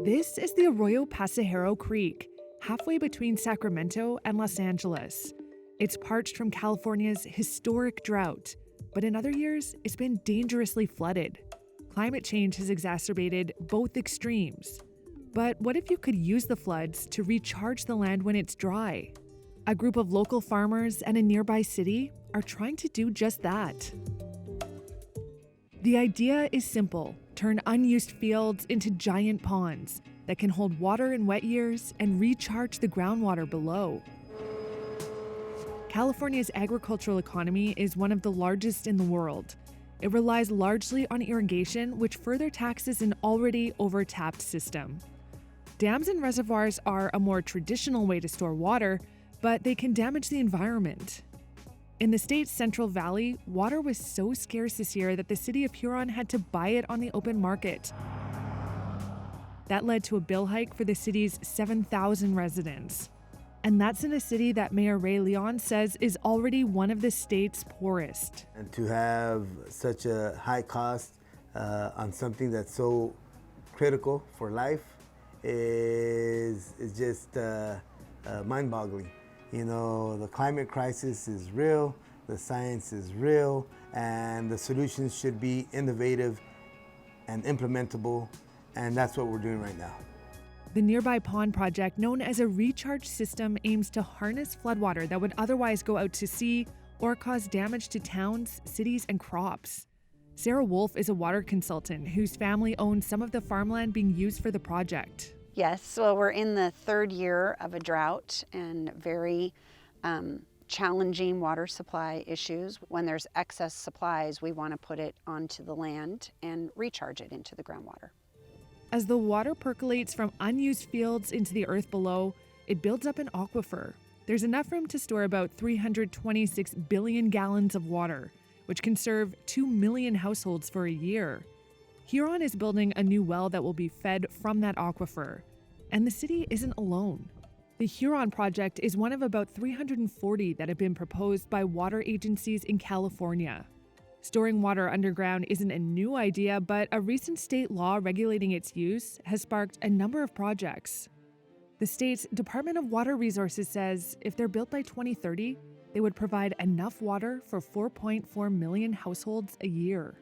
This is the Arroyo Pasajero Creek, halfway between Sacramento and Los Angeles. It's parched from California's historic drought, but in other years, it's been dangerously flooded. Climate change has exacerbated both extremes. But what if you could use the floods to recharge the land when it's dry? A group of local farmers and a nearby city are trying to do just that. The idea is simple: turn unused fields into giant ponds that can hold water in wet years and recharge the groundwater below. California's agricultural economy is one of the largest in the world. It relies largely on irrigation, which further taxes an already overtapped system. Dams and reservoirs are a more traditional way to store water, but they can damage the environment. In the state's Central Valley, water was so scarce this year that the city of Huron had to buy it on the open market. That led to a bill hike for the city's 7,000 residents. And that's in a city that Mayor Ray Leon says is already one of the state's poorest. And to have such a high cost on something that's so critical for life is just mind-boggling. You know, the climate crisis is real, the science is real, and the solutions should be innovative and implementable, and that's what we're doing right now. The nearby pond project, known as a recharge system, aims to harness floodwater that would otherwise go out to sea or cause damage to towns, cities, and crops. Sarah Wolf is a water consultant whose family owns some of the farmland being used for the project. Yes, well, we're in the third year of a drought and very challenging water supply issues. When there's excess supplies, we want to put it onto the land and recharge it into the groundwater. As the water percolates from unused fields into the earth below, it builds up an aquifer. There's enough room to store about 326 billion gallons of water, which can serve 2 million households for a year. Huron is building a new well that will be fed from that aquifer. And the city isn't alone. The Huron project is one of about 340 that have been proposed by water agencies in California. Storing water underground isn't a new idea, but a recent state law regulating its use has sparked a number of projects. The state's Department of Water Resources says if they're built by 2030, they would provide enough water for 4.4 million households a year.